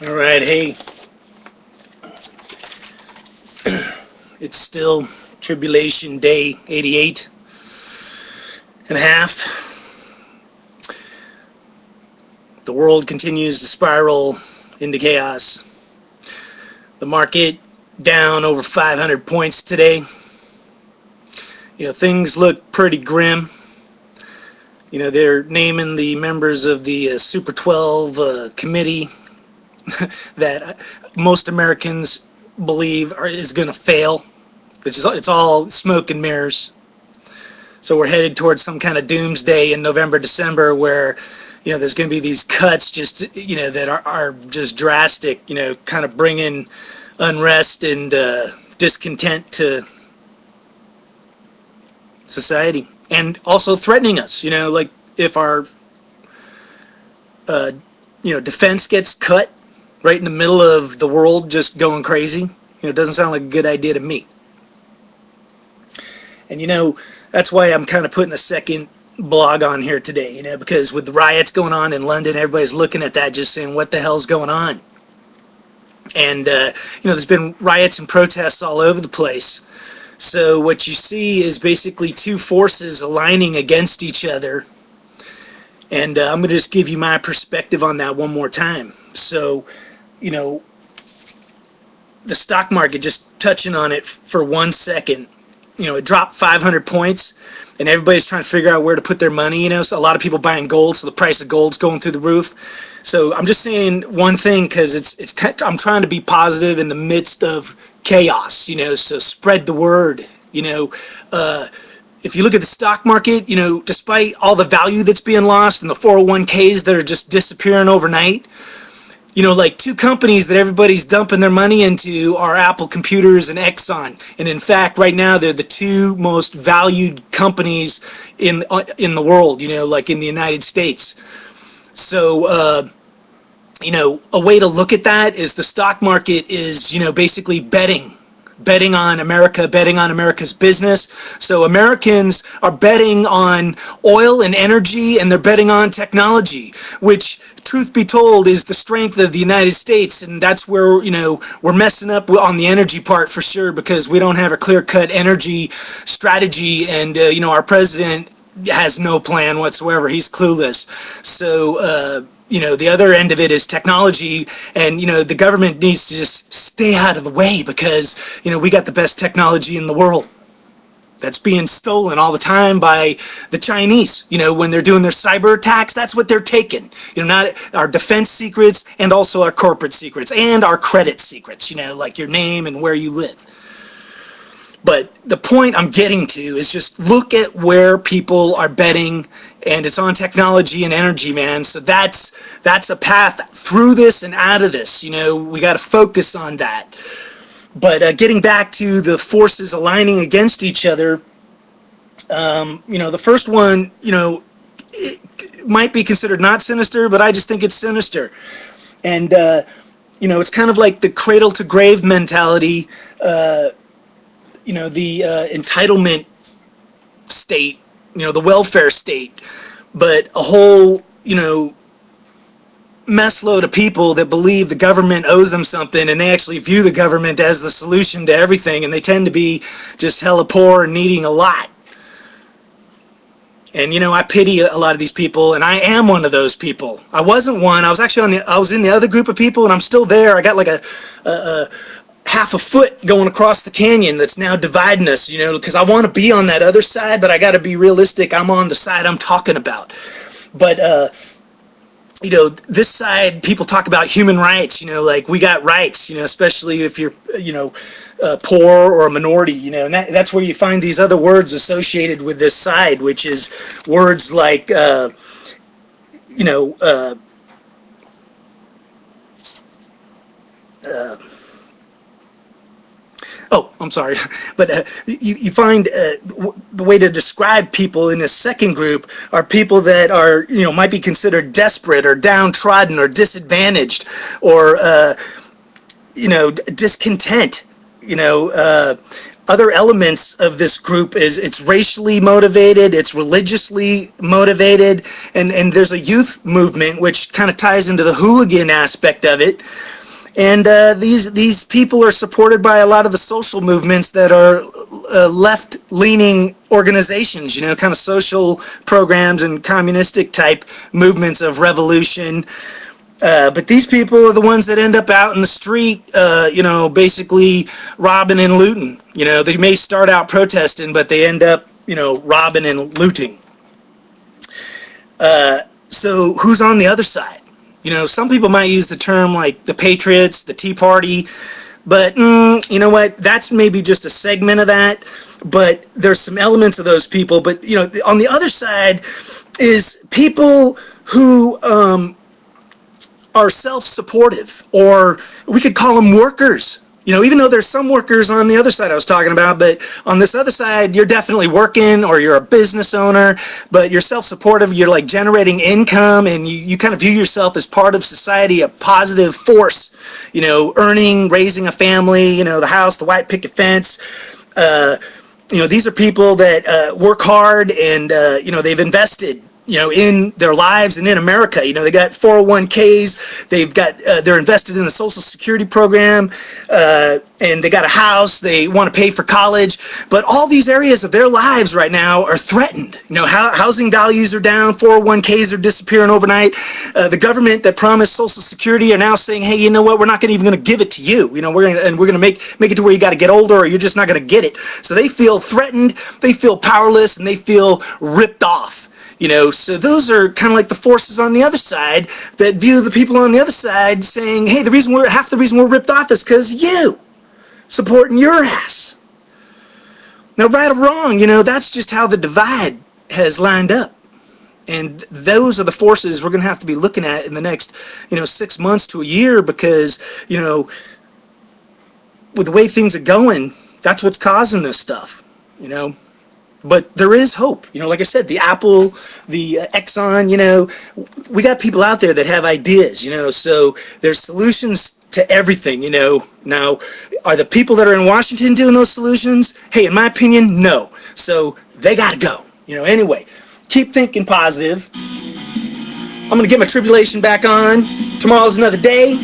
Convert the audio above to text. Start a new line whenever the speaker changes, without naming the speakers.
All right, hey, it's still Tribulation Day 88 and a half. The world continues to spiral into chaos. The market down over 500 points today. Things look pretty grim. They're naming the members of the Super 12 committee that most Americans believe is going to fail. It's all smoke and mirrors. So we're headed towards some kind of doomsday in November, December, where there's going to be these cuts just that are just drastic. Kind of bringing unrest and discontent to society, and also threatening us. Like if our defense gets cut right in the middle of the world just going crazy, it doesn't sound like a good idea to me. And that's why I'm kind of putting a second blog on here today, because with the riots going on in London, everybody's looking at that just saying, what the hell's going on? And there's been riots and protests all over the place. So what you see is basically two forces aligning against each other. And I'm going to just give you my perspective on that one more time. So, the stock market, just touching on it for 1 second, it dropped 500 points, and everybody's trying to figure out where to put their money. So a lot of people buying gold, so the price of gold's going through the roof. So I'm just saying one thing, because I'm trying to be positive in the midst of chaos. So spread the word. If you look at the stock market, despite all the value that's being lost and the 401ks that are just disappearing overnight, like two companies that everybody's dumping their money into are Apple Computers and Exxon. And in fact, right now, they're the two most valued companies in the world, like in the United States. So, a way to look at that is the stock market is, basically betting on America, betting on America's business. So Americans are betting on oil and energy, and they're betting on technology, which, truth be told, is the strength of the United States. And that's where, we're messing up on the energy part for sure, because we don't have a clear-cut energy strategy, and, our president has no plan whatsoever. He's clueless. So, the other end of it is technology, and, the government needs to just stay out of the way, because, we got the best technology in the world that's being stolen all the time by the Chinese. When they're doing their cyber attacks, that's what they're taking. Not our defense secrets, and also our corporate secrets, and our credit secrets, like your name and where you live. But the point I'm getting to is just look at where people are betting, and it's on technology and energy, man. So that's a path through this and out of this. We got to focus on that. But getting back to the forces aligning against each other, the first one, it might be considered not sinister, but I just think it's sinister. And, it's kind of like the cradle to grave mentality, the entitlement state, the welfare state, but a whole, mess load of people that believe the government owes them something, and they actually view the government as the solution to everything, and they tend to be just hella poor and needing a lot. And I pity a lot of these people, and I am one of those people. I wasn't one. I was actually I was in the other group of people, and I'm still there. I got like a half a foot going across the canyon that's now dividing us, because I want to be on that other side, but I got to be realistic. I'm on the side I'm talking about. But this side, people talk about human rights, like we got rights, especially if you're, poor or a minority, and that's where you find these other words associated with this side, which is words like, oh, I'm sorry, but you find the way to describe people in this second group are people that are, might be considered desperate or downtrodden or disadvantaged or, discontent, other elements of this group is it's racially motivated, it's religiously motivated, and there's a youth movement which kind of ties into the hooligan aspect of it. And these people are supported by a lot of the social movements that are left-leaning organizations, kind of social programs and communistic type movements of revolution. But these people are the ones that end up out in the street, basically robbing and looting. They may start out protesting, but they end up, robbing and looting. So who's on the other side? Some people might use the term like the Patriots, the Tea Party, but you know what? That's maybe just a segment of that. But there's some elements of those people. But on the other side is people who are self-supportive, or we could call them workers. Even though there's some workers on the other side I was talking about, but on this other side, you're definitely working, or you're a business owner, but you're self-supportive, you're like generating income, and you kind of view yourself as part of society, a positive force, earning, raising a family, the house, the white picket fence. These are people that work hard, and, they've invested in their lives and in America. They got 401ks, they're invested in the Social Security program, and they got a house, they want to pay for college, but all these areas of their lives right now are threatened. Housing values are down, 401ks are disappearing overnight. The government that promised Social Security are now saying, hey, you know what, we're not even going to give it to you. We're going to make it to where you got to get older, or you're just not going to get it. So they feel threatened, they feel powerless, and they feel ripped off. So those are kind of like the forces on the other side that view the people on the other side saying, hey, half the reason we're ripped off is because you supporting your ass. Now, right or wrong, that's just how the divide has lined up. And those are the forces we're going to have to be looking at in the next, 6 months to a year, because, with the way things are going, that's what's causing this stuff, But there is hope. Like I said, the Apple, the Exxon, we got people out there that have ideas, so there's solutions to everything, Now, are the people that are in Washington doing those solutions? Hey, in my opinion, no. So they got to go. Anyway, keep thinking positive. I'm going to get my tribulation back on. Tomorrow's another day.